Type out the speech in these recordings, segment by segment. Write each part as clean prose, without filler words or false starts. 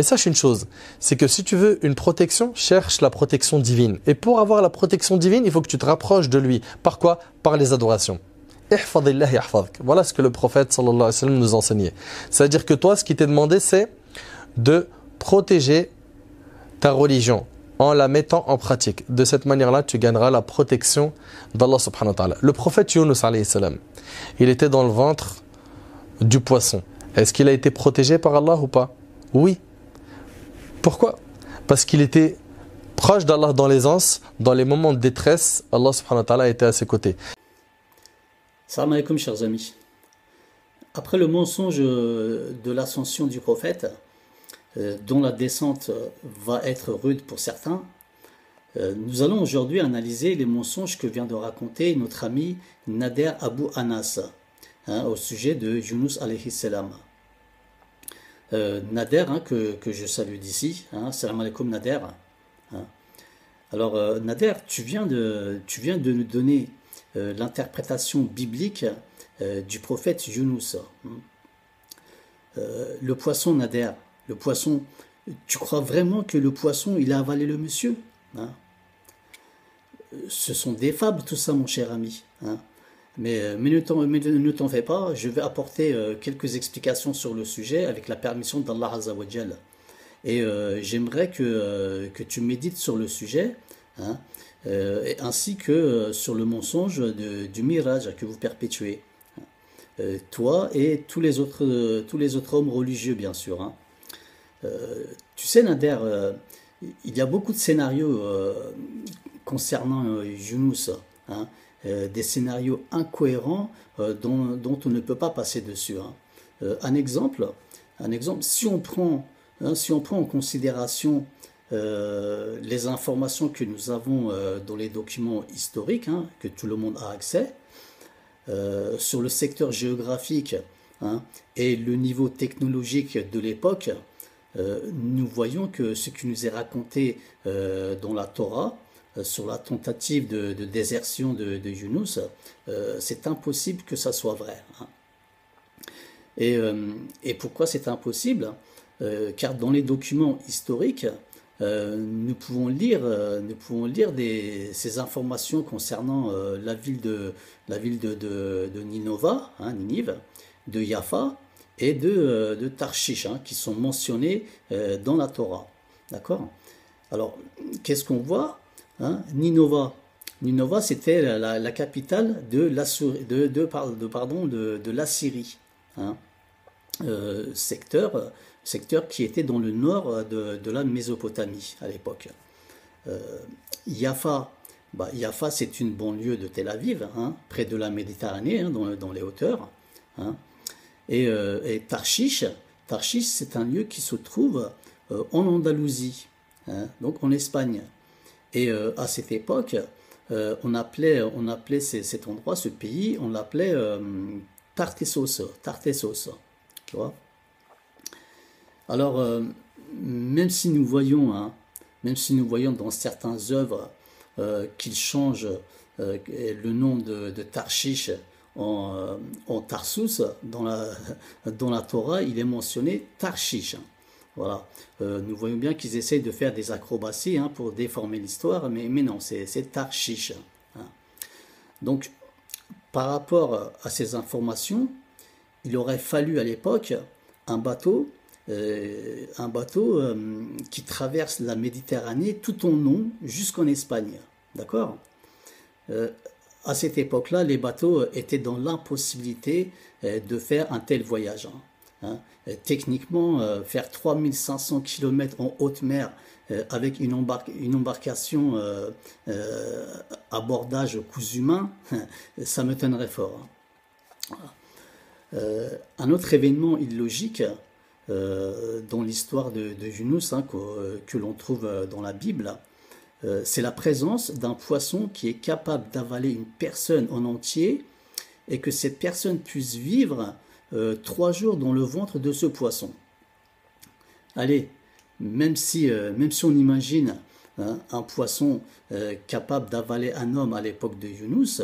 Et sache une chose, c'est que si tu veux une protection, cherche la protection divine. Et pour avoir la protection divine, il faut que tu te rapproches de lui. Par quoi? Par les adorations. Ihfadillah yahfadk. Voilà ce que le prophète sallallahu alayhi wa sallam nous enseignait. C'est-à-dire que toi, ce qui t'est demandé, c'est de protéger ta religion en la mettant en pratique. De cette manière-là, tu gagneras la protection d'Allah subhanahu wa ta'ala. Le prophète Yunus alayhi salam, il était dans le ventre du poisson. Est-ce qu'il a été protégé par Allah ou pas? Oui. Pourquoi? Parce qu'il était proche d'Allah dans l'aisance, dans les moments de détresse, Allah subhanahu wa ta'ala était à ses côtés. Salam alaikum, chers amis. Après le mensonge de l'ascension du prophète, dont la descente va être rude pour certains, nous allons aujourd'hui analyser les mensonges que vient de raconter notre ami Nader Abou Anas au sujet de Yunus alayhi salam. Nader, que je salue d'ici, salam alaikum Nader. Alors Nader, tu viens de nous donner l'interprétation biblique du prophète Yunus. Le poisson Nader, le poisson, tu crois vraiment que le poisson il a avalé le monsieur? Ce sont des fables tout ça mon cher ami. Mais ne t'en fais pas, je vais apporter quelques explications sur le sujet avec la permission d'Allah Azza wa Jal. Et j'aimerais que tu médites sur le sujet, ainsi que sur le mensonge du mirage que vous perpétuez. Toi et tous les autres hommes religieux, bien sûr. Tu sais, Nader, il y a beaucoup de scénarios concernant Yunus, des scénarios incohérents dont on ne peut pas passer dessus. Un exemple, si on prend en considération les informations que nous avons dans les documents historiques, que tout le monde a accès, sur le secteur géographique et le niveau technologique de l'époque, nous voyons que ce qui nous est raconté dans la Torah, sur la tentative de désertion de Yunus, c'est impossible que ça soit vrai. Et pourquoi c'est impossible? Car dans les documents historiques, nous pouvons lire ces informations concernant la ville de Ninive, de Jaffa et de Tarshish, qui sont mentionnés dans la Torah. D'accord? Alors, qu'est-ce qu'on voit? Ninova, c'était la capitale de la Syrie, secteur qui était dans le nord de la Mésopotamie à l'époque. Jaffa, c'est une banlieue de Tel Aviv, près de la Méditerranée, dans les hauteurs. Et Tarshish, c'est un lieu qui se trouve en Andalousie, donc en Espagne. Et à cette époque, on appelait cet endroit, ce pays, on l'appelait Tartessos, tu vois. Alors, même si nous voyons dans certaines œuvres qu'il change le nom de Tarshish en Tarsus, dans la Torah, il est mentionné Tarshish. Voilà. Nous voyons bien qu'ils essayent de faire des acrobaties pour déformer l'histoire, mais non, c'est Tarshish. Donc, par rapport à ces informations, il aurait fallu à l'époque un bateau qui traverse la Méditerranée tout en long jusqu'en Espagne. D'accord? À cette époque-là, les bateaux étaient dans l'impossibilité de faire un tel voyage. Techniquement, faire 3500 km en haute mer avec une embarcation abordage cousu main, ça me m'étonnerait fort. Un autre événement illogique dans l'histoire de Yunus, que l'on trouve dans la Bible, c'est la présence d'un poisson qui est capable d'avaler une personne en entier et que cette personne puisse vivre 3 jours dans le ventre de ce poisson. Allez, même si on imagine un poisson capable d'avaler un homme à l'époque de Yunus,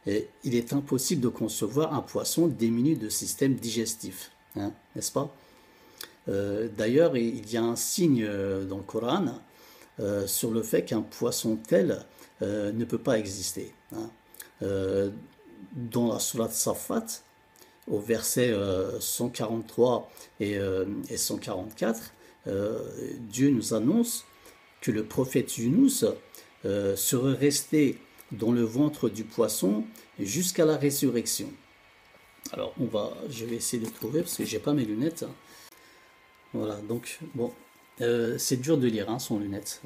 il est impossible de concevoir un poisson démuni de système digestif, n'est-ce pas? D'ailleurs, il y a un signe dans le Coran sur le fait qu'un poisson tel ne peut pas exister. Hein. Dans la sourate Safat, au verset 143 et 144, Dieu nous annonce que le prophète Yunus serait resté dans le ventre du poisson jusqu'à la résurrection. Alors, je vais essayer de trouver parce que j'ai pas mes lunettes. Voilà, donc, bon, c'est dur de lire sans lunettes.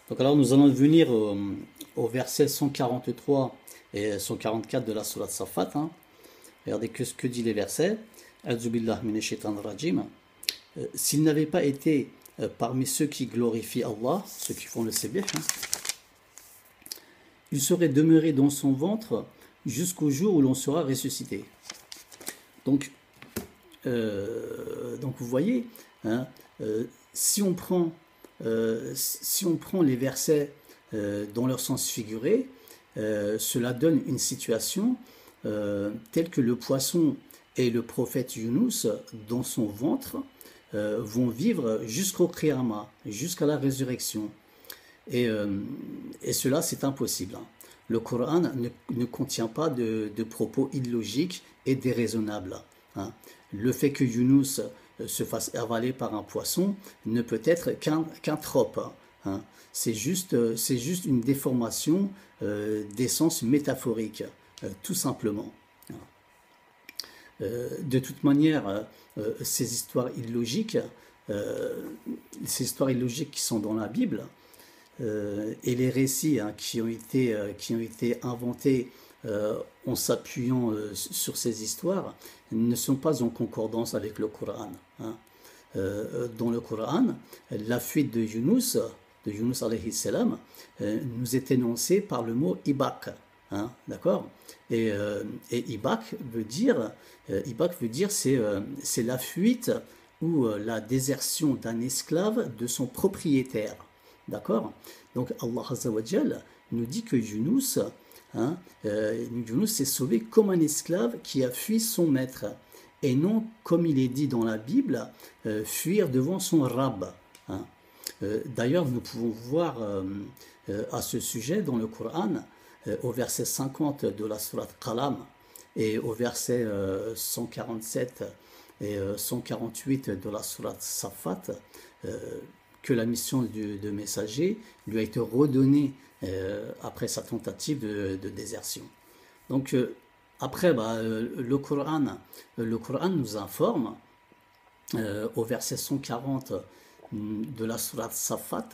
Donc, alors, nous allons venir au verset 143 et 144 de la sourate Safat. Hein. Regardez ce que dit les versets. A'udzubillah minash shaitanir rajim. S'il n'avait pas été parmi ceux qui glorifient Allah, ceux qui font le sébih, hein, il serait demeuré dans son ventre jusqu'au jour où l'on sera ressuscité. Donc vous voyez, hein, si on prend les versets dans leur sens figuré, cela donne une situation telle que le poisson et le prophète Yunus dans son ventre vont vivre jusqu'au Qiyamah, jusqu'à la résurrection. Et cela, c'est impossible. Hein. Le Coran ne contient pas de propos illogiques et déraisonnables. Hein. Le fait que Yunus se fasse avaler par un poisson ne peut être qu'un trope. Hein. C'est juste une déformation des sens métaphoriques, tout simplement. De toute manière, ces histoires illogiques qui sont dans la Bible, et les récits qui ont été inventés en s'appuyant sur ces histoires ne sont pas en concordance avec le Coran. Hein. Dans le Coran, la fuite de Yunus alayhi salam, nous est énoncée par le mot ibak. Hein, d'accord, et ibak veut dire c'est la fuite ou la désertion d'un esclave de son propriétaire. D'accord. Donc Allah Azza wa Jal nous dit que Yunus s'est sauvé comme un esclave qui a fui son maître, et non, comme il est dit dans la Bible, fuir devant son rab. Hein. D'ailleurs, nous pouvons voir à ce sujet dans le Coran, au verset 50 de la sourate Qalam et au verset 147 et 148 de la sourate Safat, que la mission de messager lui a été redonnée après sa tentative de désertion. Donc après, le Coran nous informe au verset 140 de la sourate Safat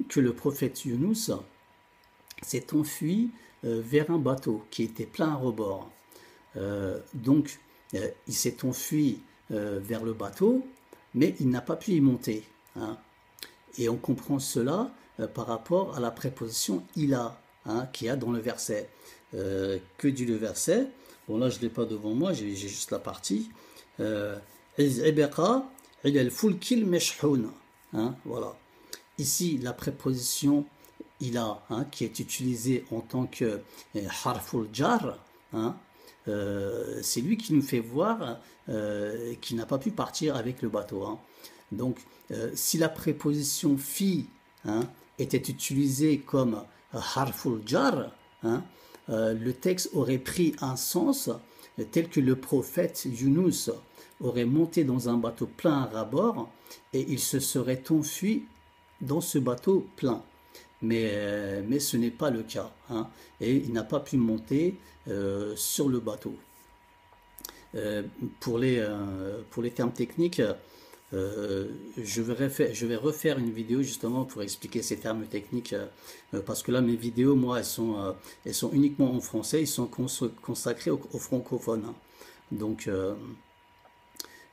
que le prophète Yunus s'est enfui vers un bateau qui était plein à rebord. Donc il s'est enfui vers le bateau, mais il n'a pas pu y monter. Hein. Et on comprend cela par rapport à la préposition « ila » qu'il y a dans le verset. Que dit le verset? Bon, là je ne l'ai pas devant moi, j'ai juste la partie. Voilà. Ici, la préposition « ila » qui est utilisée en tant que harful jar, c'est lui qui nous fait voir qu'il n'a pas pu partir avec le bateau. Hein. Donc, si la préposition fi était utilisée comme harful jar, le texte aurait pris un sens tel que le prophète Yunus aurait monté dans un bateau plein à rabord et il se serait enfui dans ce bateau plein. Mais ce n'est pas le cas. Hein, et il n'a pas pu monter sur le bateau. Pour les termes techniques, je vais refaire une vidéo justement pour expliquer ces termes techniques parce que là mes vidéos, moi, elles sont uniquement en français, ils sont consacrés aux francophones. Hein. Donc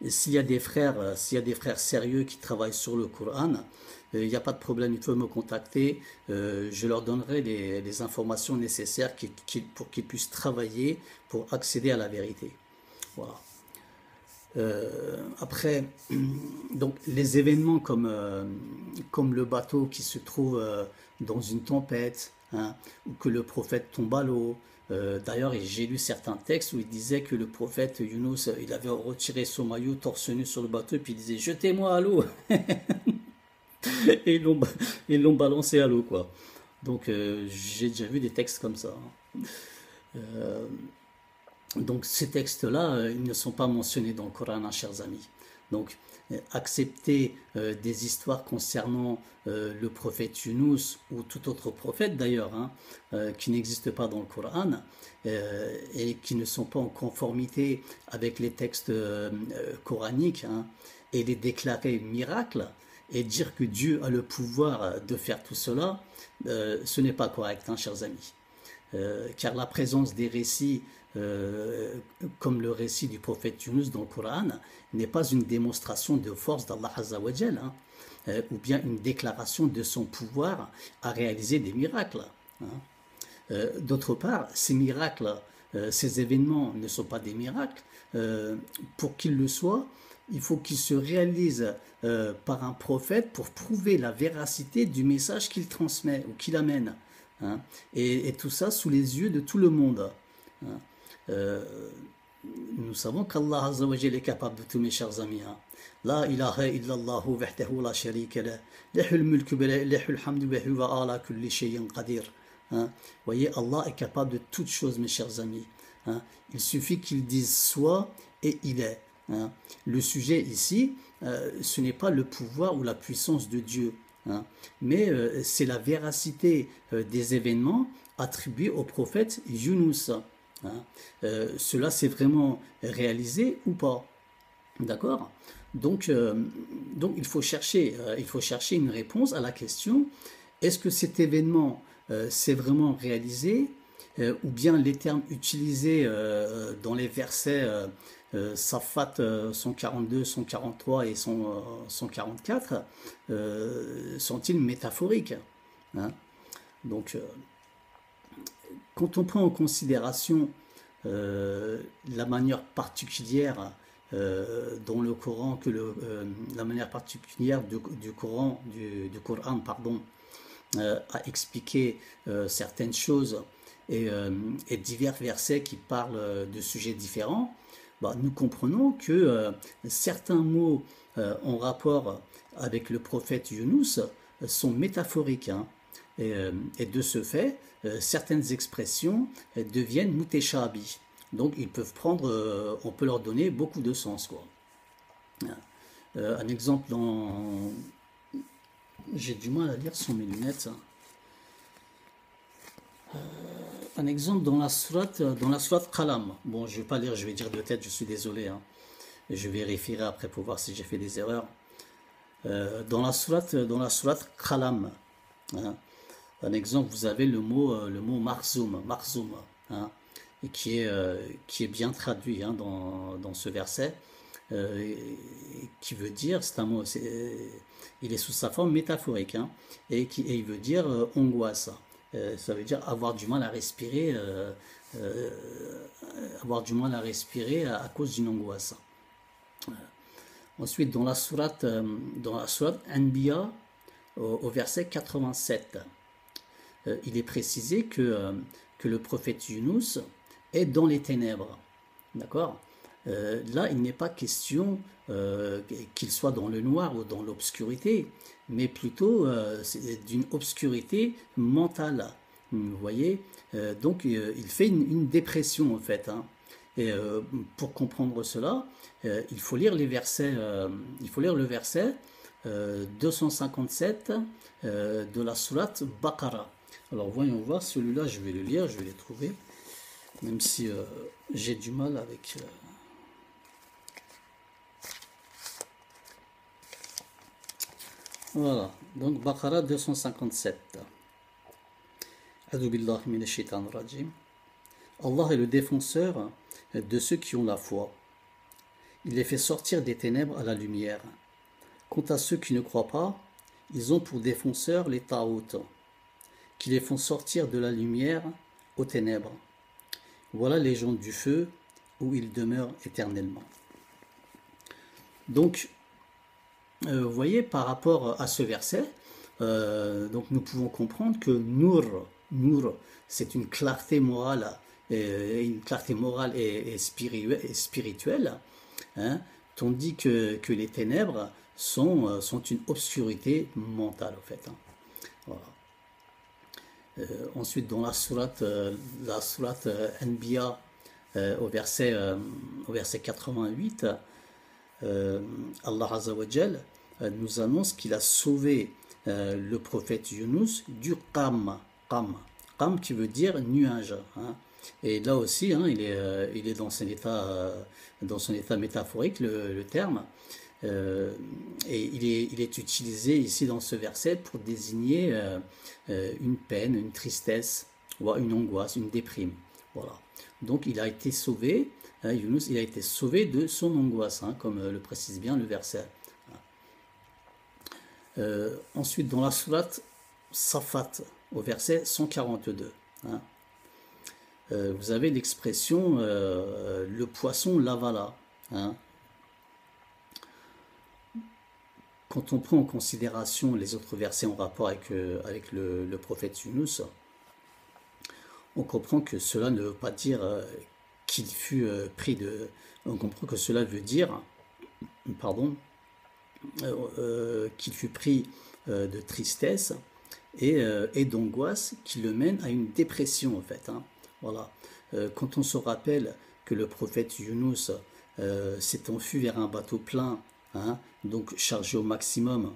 s'il y a des frères sérieux qui travaillent sur le Coran, il n'y a pas de problème, ils peuvent me contacter, je leur donnerai les informations nécessaires pour qu'ils puissent travailler pour accéder à la vérité. Voilà. Après, donc les événements comme le bateau qui se trouve dans une tempête, hein, ou que le prophète tombe à l'eau. D'ailleurs, j'ai lu certains textes où il disait que le prophète Younous, il avait retiré son maillot torse nu sur le bateau, puis il disait jetez-moi à l'eau. Et ils l'ont balancé à l'eau, quoi. Donc, j'ai déjà vu des textes comme ça, hein. Euh, donc, ces textes-là, ils ne sont pas mentionnés dans le Coran, hein, chers amis. Donc, accepter des histoires concernant le prophète Younous ou tout autre prophète d'ailleurs, hein, qui n'existent pas dans le Coran et qui ne sont pas en conformité avec les textes coraniques, hein, et les déclarer miracles et dire que Dieu a le pouvoir de faire tout cela, ce n'est pas correct, hein, chers amis. Car la présence des récits comme le récit du prophète Younous dans le Coran n'est pas une démonstration de force d'Allah Azza wa Jal, hein, ou bien une déclaration de son pouvoir à réaliser des miracles, hein. D'autre part, ces miracles, ces événements ne sont pas des miracles. Pour qu'ils le soient, il faut qu'ils se réalisent par un prophète pour prouver la véracité du message qu'il transmet ou qu'il amène, hein. Et tout ça sous les yeux de tout le monde, hein. Nous savons qu'Allah Azza wa Jalla est capable de tout, mes chers amis, hein. La ilaha illallah wahdahu la sharika lah, lahul mulku wa lahul hamdu wa huwa ala kulli shay'in qadir, hein. Voyez, Allah est capable de toutes choses, mes chers amis, hein. Il suffit qu'il dise soit et il est, hein. Le sujet ici, ce n'est pas le pouvoir ou la puissance de Dieu, hein, mais c'est la véracité des événements attribués au prophète Younous, hein. Cela s'est vraiment réalisé ou pas, d'accord? Donc il faut chercher une réponse à la question: est-ce que cet événement s'est vraiment réalisé, ou bien les termes utilisés dans les versets Safat 142, 143 et 144 sont-ils métaphoriques, hein? Donc quand on prend en considération la manière particulière dans le Coran, la manière particulière du Coran, pardon, a expliqué certaines choses et divers versets qui parlent de sujets différents, bah, nous comprenons que certains mots en rapport avec le prophète Younous sont métaphoriques, hein. Et de ce fait, certaines expressions deviennent muteshabi. Donc ils peuvent prendre, on peut leur donner beaucoup de sens, quoi. Un exemple dans... J'ai du mal à lire sur mes lunettes. Un exemple dans la sourate Qalam. Bon, je ne vais pas lire, je vais dire de tête, je suis désolé, hein. Je vérifierai après pour voir si j'ai fait des erreurs. Dans la sourate Qalam, hein, un exemple, vous avez le mot marzoum, hein, et qui est bien traduit, hein, dans ce verset, qui veut dire, c'est un mot, il est sous sa forme métaphorique, hein, et il veut dire angoisse. Ça veut dire avoir du mal à respirer, à cause d'une angoisse. Ensuite, dans la sourate Anbiya, au verset 87, il est précisé que le prophète Younous est dans les ténèbres. D'accord? Là, il n'est pas question qu'il soit dans le noir ou dans l'obscurité, mais plutôt d'une obscurité mentale. Vous voyez? Donc, il fait une dépression, en fait, hein. Et pour comprendre cela, il faut lire les versets, il faut lire le verset 257 de la sourate Baqara. Alors voyons voir, celui-là je vais le lire, je vais le trouver, même si j'ai du mal avec... Voilà, donc Baqara 257. A'udhu billahi minash shaitanir rajim. Allah est le défenseur de ceux qui ont la foi. Il les fait sortir des ténèbres à la lumière. Quant à ceux qui ne croient pas, ils ont pour défenseurs les taout, qui les font sortir de la lumière aux ténèbres. Voilà les gens du feu où ils demeurent éternellement. Donc, vous voyez, par rapport à ce verset, donc nous pouvons comprendre que Nour, Nour, c'est une clarté morale, et spirituelle, hein, tandis que les ténèbres sont une obscurité mentale, en fait. Hein. Voilà. Ensuite, dans la sourate Anbiya, au verset 88, Allah Azza wa Jal nous annonce qu'il a sauvé le prophète Yunus du Qam qui veut dire nuage. Hein. Et là aussi, hein, il est dans son état métaphorique, le terme. Et il est utilisé ici dans ce verset pour désigner une peine, une tristesse, ou une angoisse, une déprime. Voilà. Donc il a été sauvé, hein, Yunus, il a été sauvé de son angoisse, hein, comme le précise bien le verset. Ensuite, dans la sourate Safat, au verset 142, hein, vous avez l'expression le poisson l'avala. Hein. Quand on prend en considération les autres versets en rapport avec le prophète Yunus, on comprend que cela ne veut pas dire qu'il fut pris de... On comprend que cela veut dire, pardon, qu'il fut pris de tristesse et d'angoisse qui le mène à une dépression, en fait. Hein. Voilà. Quand on se rappelle que le prophète Yunus s'est enfui vers un bateau plein, hein, donc chargé au maximum,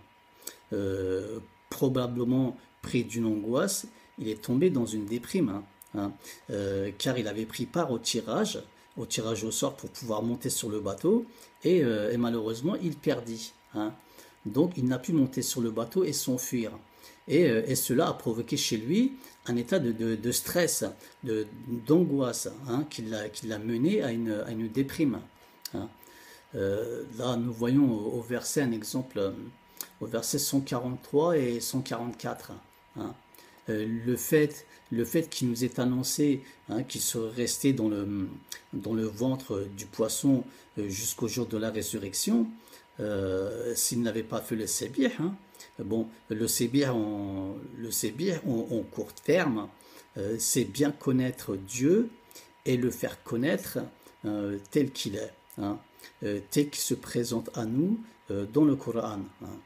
probablement pris d'une angoisse, il est tombé dans une déprime, hein, car il avait pris part au tirage au sort pour pouvoir monter sur le bateau, et malheureusement il perdit. Hein. Donc il n'a pu monter sur le bateau et s'enfuir. Et cela a provoqué chez lui un état de stress, d'angoisse, hein, qui l'a mené à une déprime. Hein. Là, nous voyons au verset un exemple, au verset 143 et 144. Hein. Le fait qu'il nous est annoncé, hein, qu'il serait resté dans le ventre du poisson jusqu'au jour de la résurrection, s'il n'avait pas fait le sébir, hein. Bon, le sébir en court terme, c'est bien connaître Dieu et le faire connaître tel qu'il est, hein, tel qu'il se présente à nous dans le Coran. Hein.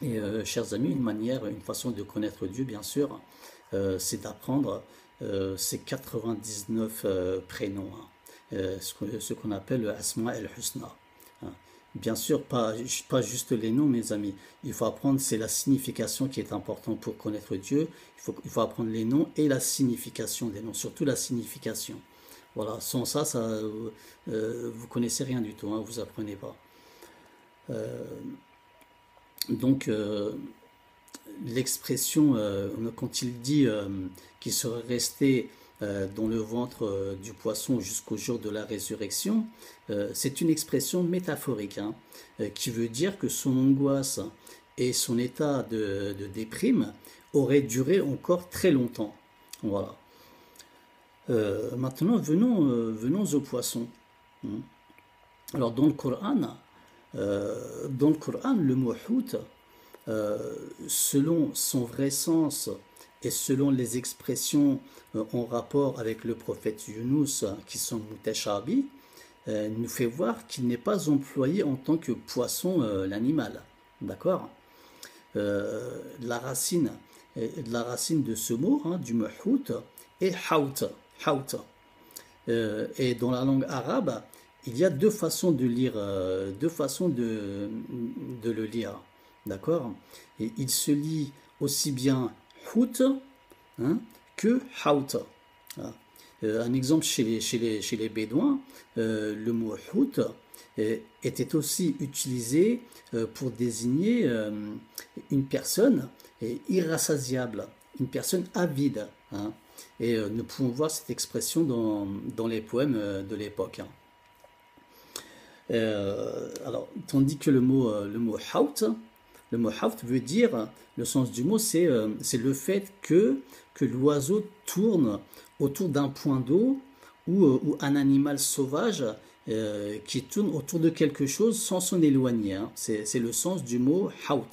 Et chers amis, une façon de connaître Dieu, bien sûr, c'est d'apprendre ces 99 prénoms, hein, ce qu'on appelle le Asma el-Husna. Hein. Bien sûr, pas juste les noms, mes amis. Il faut apprendre, c'est la signification qui est importante pour connaître Dieu. Il faut apprendre les noms et la signification des noms, surtout la signification. Voilà, sans ça, vous connaissez rien du tout, hein, vous apprenez pas. Donc, l'expression, quand il dit qu'il serait resté dans le ventre du poisson jusqu'au jour de la résurrection, c'est une expression métaphorique, hein, qui veut dire que son angoisse et son état de déprime auraient duré encore très longtemps. Voilà. Maintenant, venons au poisson. Alors, dans le Coran, le mot hout, selon son vrai sens et selon les expressions en rapport avec le prophète Yunus, qui sont mutashabi, nous fait voir qu'il n'est pas employé en tant que poisson, l'animal. D'accord? La racine de ce mot, hein, du mot hout, est haut. Et dans la langue arabe, il y a deux façons de lire, de le lire. D'accord? Et il se lit aussi bien hout, hein, que haut. Un exemple chez les Bédouins, le mot hout était aussi utilisé pour désigner une personne irrassasiable, une personne avide. Hein. Et nous pouvons voir cette expression dans les poèmes de l'époque. Hein. Alors, tandis que le mot haut veut dire, le sens du mot, c'est le fait que l'oiseau tourne autour d'un point d'eau ou un animal sauvage qui tourne autour de quelque chose sans s'en éloigner. Hein. C'est le sens du mot haut.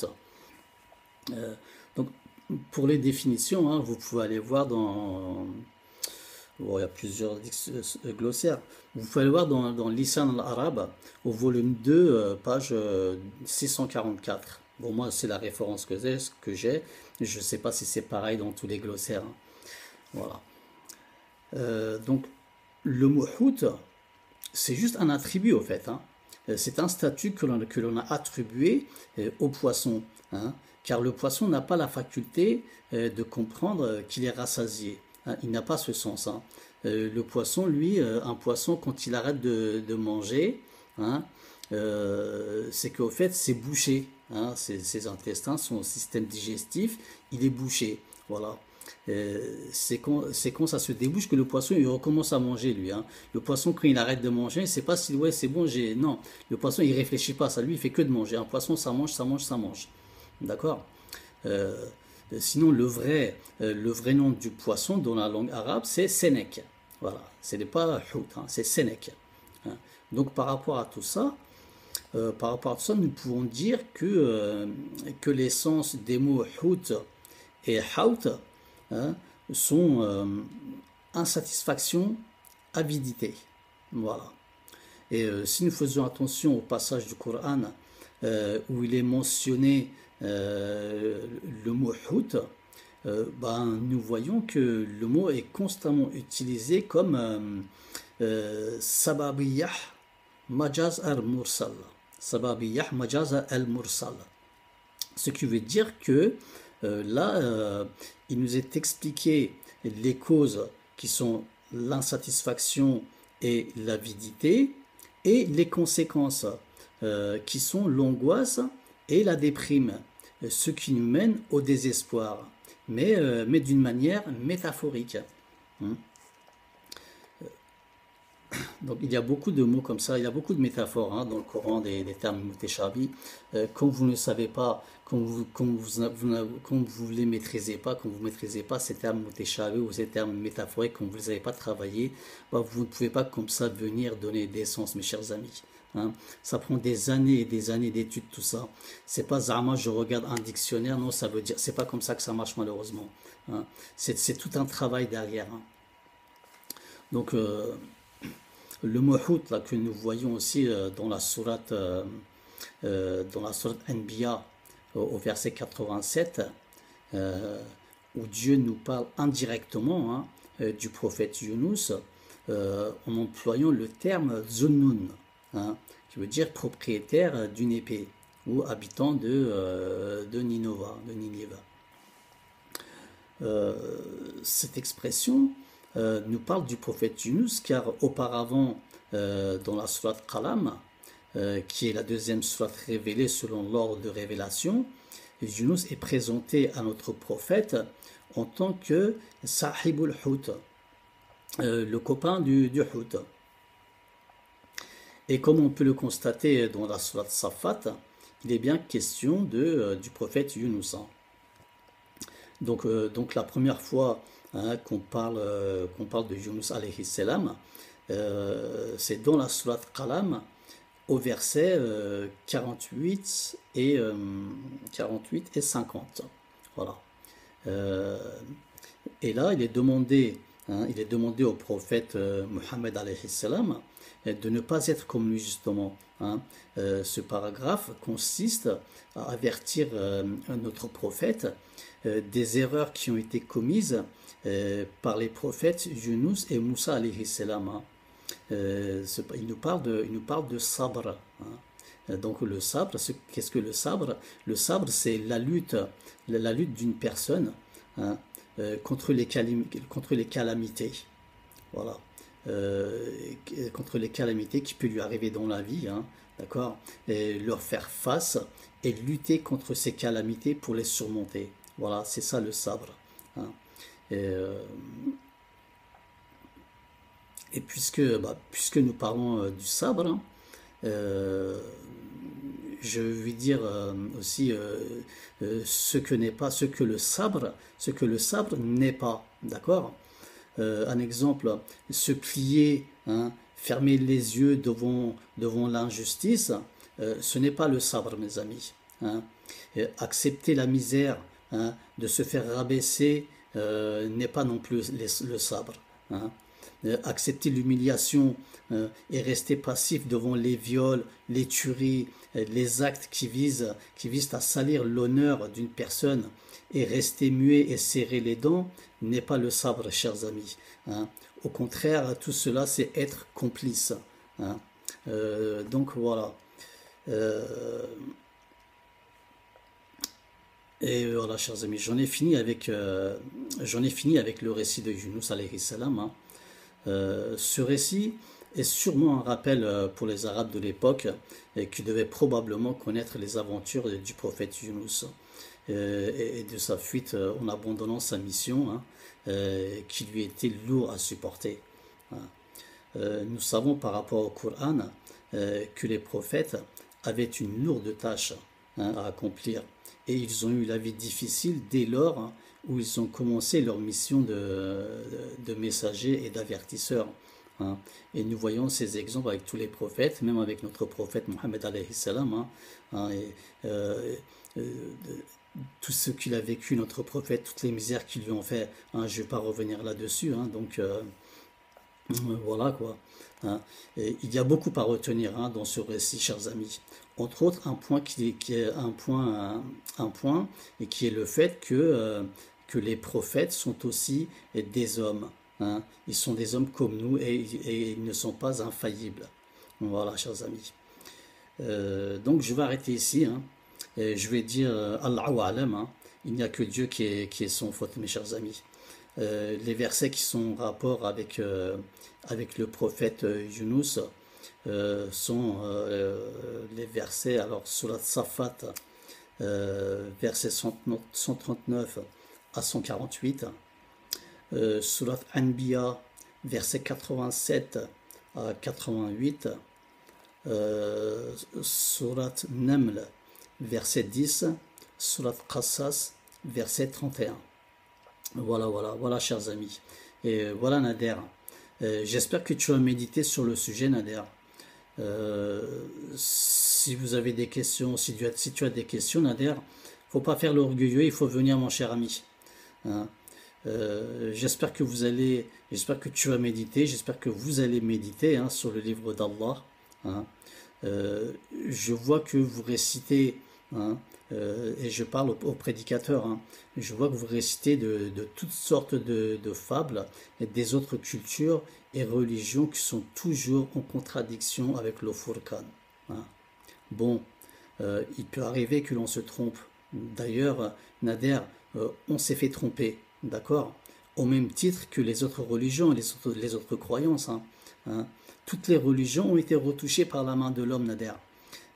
Donc, pour les définitions, hein, vous pouvez aller voir dans... Bon, il y a plusieurs glossaires. Vous pouvez aller voir dans Lisan al-Arabe, au volume 2, page 644. Bon, moi, c'est la référence que j'ai. Je ne sais pas si c'est pareil dans tous les glossaires, hein. Voilà. Donc, le mot hout, c'est juste un attribut, au fait, hein. C'est un statut que l'on a attribué au poisson, hein, car le poisson n'a pas la faculté de comprendre qu'il est rassasié, hein. Il n'a pas ce sens, hein. Le poisson, lui, un poisson, quand il arrête de manger, hein, c'est qu'au fait, c'est bouché, hein, ses intestins, son système digestif, il est bouché. Voilà. C'est quand ça se débouche que le poisson il recommence à manger, lui, hein. Le poisson, quand il arrête de manger, c'est pas si ouais c'est bon, non, le poisson il réfléchit pas à ça, lui il fait que de manger. Un poisson, ça mange, ça mange, ça mange, d'accord. Sinon le vrai nom du poisson dans la langue arabe c'est Sénèque. Voilà, ce n'est pas Hout, hein, c'est Sénèque, hein. Donc par rapport à tout ça, nous pouvons dire que les sens des mots Hout et Haut, hein, sont insatisfaction, avidité. Voilà. Et si nous faisons attention au passage du Coran où il est mentionné le mot Hout, nous voyons que le mot est constamment utilisé comme Sababiyah Majaz al-Mursal. Sababiyah Majaz al-Mursal. Ce qui veut dire que là, il nous est expliqué les causes qui sont l'insatisfaction et l'avidité et les conséquences qui sont l'angoisse et la déprime, ce qui nous mène au désespoir, mais d'une manière métaphorique. Donc il y a beaucoup de mots comme ça, il y a beaucoup de métaphores, hein, dans le Coran, des termes mutashabi. Quand vous ne savez pas, quand vous les maîtrisez pas, quand vous maîtrisez pas ces termes mutashabi ou ces termes métaphoriques, quand vous ne les avez pas travaillés, vous ne pouvez pas comme ça venir donner des sens, mes chers amis, hein. Ça prend des années et des années d'études, tout ça. C'est pas zama, je regarde un dictionnaire, non, ça veut dire, c'est pas comme ça que ça marche malheureusement, hein. C'est tout un travail derrière, hein. Donc le mot Hout là, que nous voyons aussi dans la sourate Anbiya au verset 87, où Dieu nous parle indirectement, hein, du prophète Yunus, en employant le terme Zunnun, hein, qui veut dire propriétaire d'une épée ou habitant de Ninive. Cette expression nous parle du prophète Yunus, car auparavant, dans la sourate Qalam, qui est la deuxième sourate révélée selon l'ordre de révélation, Yunus est présenté à notre prophète en tant que Sahibul Hout, le copain du Hout. Et comme on peut le constater dans la sourate Safat, il est bien question du prophète Yunus. Donc la première fois, hein, qu'on parle de Yunus alayhi salam, c'est dans la sourate Qalam au verset 48 et 50. Voilà. Et là, il est demandé au prophète Muhammad alayhi salam de ne pas être comme lui, justement, hein. Ce paragraphe consiste à avertir notre prophète des erreurs qui ont été commises par les prophètes Yunus et Moussa alayhi salam, hein. Il nous parle de sabr, hein. Donc le sabre, qu'est-ce que le sabre? Le sabre, c'est la lutte d'une personne, hein, contre les calamités. Voilà. Contre les calamités qui peuvent lui arriver dans la vie, hein, d'accord, et leur faire face et lutter contre ces calamités pour les surmonter. Voilà, c'est ça le sabre, hein. Et puisque nous parlons du sabre, hein, je vais dire aussi ce que le sabre n'est pas, d'accord. Un exemple, se plier, hein, fermer les yeux devant l'injustice, ce n'est pas le sabre, mes amis, hein. Accepter la misère, hein, de se faire rabaisser n'est pas non plus le sabre. Hein. Accepter l'humiliation et rester passif devant les viols, les tueries, les actes qui visent à salir l'honneur d'une personne et rester muet et serrer les dents n'est pas le sabre, chers amis. Hein. Au contraire, tout cela, c'est être complice. Hein. Donc voilà. Et voilà, chers amis, j'en ai fini avec le récit de Yunus alayhi salam. Hein. Ce récit est sûrement un rappel pour les Arabes de l'époque qui devaient probablement connaître les aventures du prophète Yunus et de sa fuite en abandonnant sa mission, hein, qui lui était lourd à supporter. Hein. Nous savons par rapport au Coran que les prophètes avaient une lourde tâche, hein, à accomplir. Et ils ont eu la vie difficile dès lors, hein, où ils ont commencé leur mission de messagers et d'avertisseurs. Hein. Et nous voyons ces exemples avec tous les prophètes, même avec notre prophète Mohammed alayhi salam. Hein, tout ce qu'il a vécu, notre prophète, toutes les misères qu'ils lui ont fait. Hein, je ne vais pas revenir là-dessus. Hein, donc voilà quoi. Hein. Et il y a beaucoup à retenir, hein, dans ce récit, chers amis. Entre autres, un point qui est un point et qui est le fait que les prophètes sont aussi des hommes. Hein. Ils sont des hommes comme nous et ils ne sont pas infaillibles. Voilà, chers amis. Donc je vais arrêter ici. Hein. Et je vais dire Allahu A'lam. Hein. Il n'y a que Dieu qui est sans faute, mes chers amis. Les versets qui sont en rapport avec le prophète Yunus sont les versets, alors Surat Safat, versets 139 à 148, Surat Anbiya, versets 87 à 88, Surat Naml, verset 10, Surat Qasas, verset 31. Voilà, chers amis. Et voilà, Nader. J'espère que tu as médité sur le sujet, Nader. Si vous avez des questions, si tu as des questions, Nader, faut pas faire l'orgueilleux, il faut venir, mon cher ami. Hein. J'espère que tu as médité, j'espère que vous allez méditer, hein, sur le livre d'Allah. Hein. Je vois que vous récitez, hein, et je parle aux prédicateurs, hein, je vois que vous récitez de toutes sortes de fables et des autres cultures et religions qui sont toujours en contradiction avec le Furqan. Hein. Bon, il peut arriver que l'on se trompe. D'ailleurs, Nader, on s'est fait tromper, d'accord? Au même titre que les autres religions et les autres croyances. Hein. Hein. Toutes les religions ont été retouchées par la main de l'homme, Nader.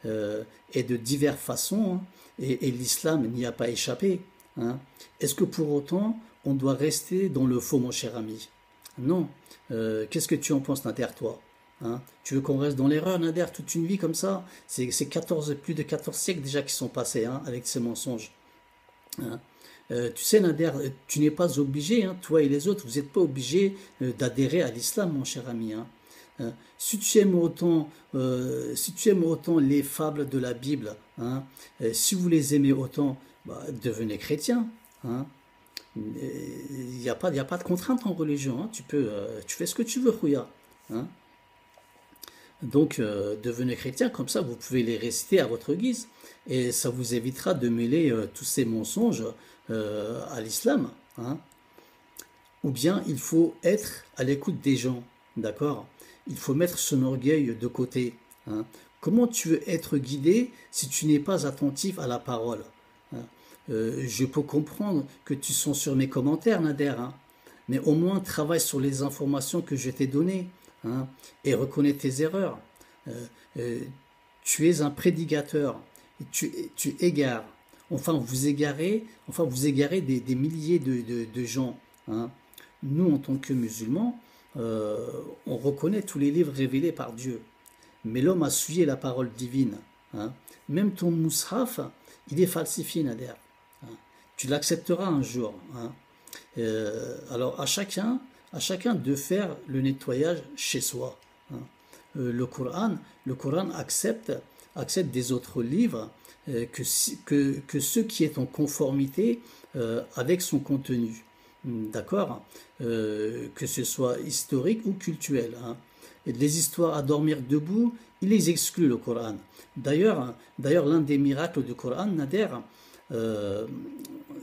Et de diverses façons, hein, et l'islam n'y a pas échappé. Hein. Est-ce que pour autant on doit rester dans le faux, mon cher ami? Non. Qu'est-ce que tu en penses, Nader, toi? Hein? Tu veux qu'on reste dans l'erreur, Nader, toute une vie comme ça? C'est plus de 14 siècles déjà qui sont passés, hein, avec ces mensonges. Hein? Tu sais, Nader, tu n'es pas obligé, hein, toi et les autres, vous n'êtes pas obligés d'adhérer à l'islam, mon cher ami. Hein. Si tu aimes autant les fables de la Bible, hein, si vous les aimez autant, bah, devenez chrétien. Hein. Il n'y a pas de contrainte en religion. Hein. Tu fais ce que tu veux, Khouya. Hein. Donc, devenez chrétien, comme ça, vous pouvez les réciter à votre guise. Et ça vous évitera de mêler tous ces mensonges à l'islam. Hein. Ou bien, il faut être à l'écoute des gens. D'accord ? Il faut mettre son orgueil de côté. Hein. Comment tu veux être guidé si tu n'es pas attentif à la parole? Hein. Je peux comprendre que tu censures mes commentaires, Nader, hein, mais au moins travaille sur les informations que je t'ai données, hein, et reconnais tes erreurs. Tu es un prédicateur, tu égares. Enfin, vous égarez des milliers de gens. Hein. Nous, en tant que musulmans, on reconnaît tous les livres révélés par Dieu. Mais l'homme a souillé la parole divine. Hein. Même ton mushaf, il est falsifié, Nader. Hein. Tu l'accepteras un jour. Hein. Alors à chacun de faire le nettoyage chez soi. Hein. Le Coran accepte des autres livres que ce qui est en conformité avec son contenu. D'accord, que ce soit historique ou culturel. Hein. Et les histoires à dormir debout, il les exclut le Coran. D'ailleurs, l'un des miracles du Coran, Nader,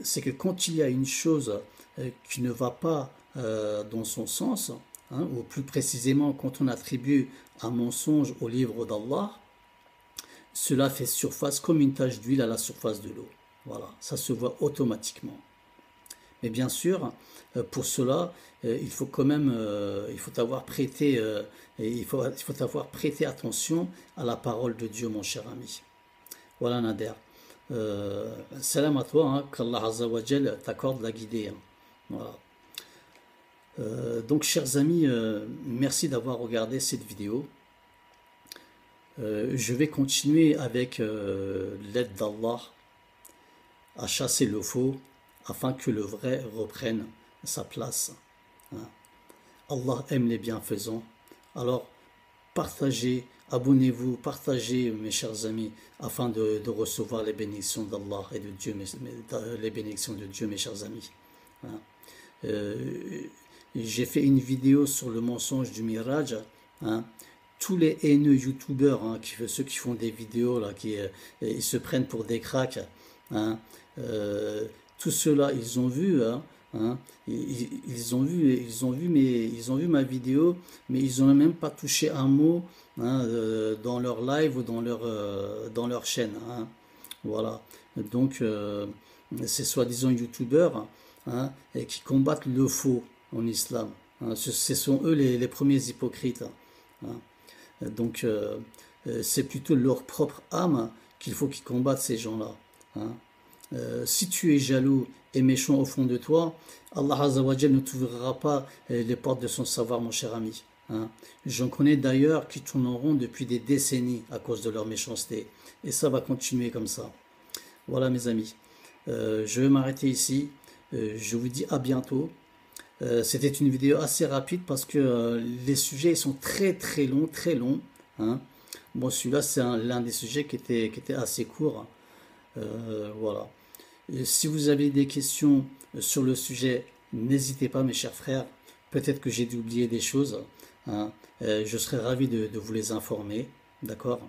c'est que quand il y a une chose qui ne va pas dans son sens, hein, ou plus précisément quand on attribue un mensonge au livre d'Allah, cela fait surface comme une tache d'huile à la surface de l'eau. Voilà, ça se voit automatiquement. Mais bien sûr, pour cela, il faut quand même, il faut avoir prêté attention à la parole de Dieu, mon cher ami. Voilà, Nader. Salam à toi, hein, qu'Allah Azza wa Jal t'accorde la guidée. Hein. Voilà. Donc, chers amis, merci d'avoir regardé cette vidéo. Je vais continuer avec l'aide d'Allah à chasser le faux afin que le vrai reprenne sa place. Allah aime les bienfaisants. Alors, partagez, abonnez-vous, partagez, mes chers amis, afin de recevoir les bénédictions d'Allah et de Dieu, les bénédictions de Dieu, mes chers amis. J'ai fait une vidéo sur le mensonge du Miraj. Tous les haineux youtubeurs, hein, ceux qui font des vidéos là, ils se prennent pour des cracks, hein, tout cela ils ont vu, hein, ils ont vu ma vidéo, mais ils n'ont même pas touché un mot, hein, dans leur live ou dans leur chaîne, hein. Voilà. Donc ces soi-disant youtubeurs, hein, qui combattent le faux en islam, hein, ce sont eux les premiers hypocrites, hein. Donc c'est plutôt leur propre âme qu'il faut qu'ils combattent, ces gens-là, hein. Si tu es jaloux et méchant au fond de toi, Allah Azza wa Jal ne t'ouvrira pas les portes de son savoir, mon cher ami, hein. J'en connais d'ailleurs qui tournent en rond depuis des décennies à cause de leur méchanceté, et ça va continuer comme ça. Voilà, mes amis, je vais m'arrêter ici. Je vous dis à bientôt. C'était une vidéo assez rapide parce que les sujets sont très longs, hein. Bon, celui-là c'est l'un des sujets qui était assez court. Voilà. Et si vous avez des questions sur le sujet, n'hésitez pas, mes chers frères. Peut-être que j'ai oublié des choses, hein. Je serai ravi de vous les informer, d'accord.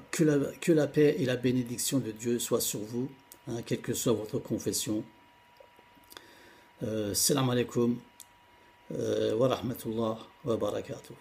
Que la paix et la bénédiction de Dieu soient sur vous, hein, quelle que soit votre confession. Salam alaikum wa rahmatullah wa barakatuh.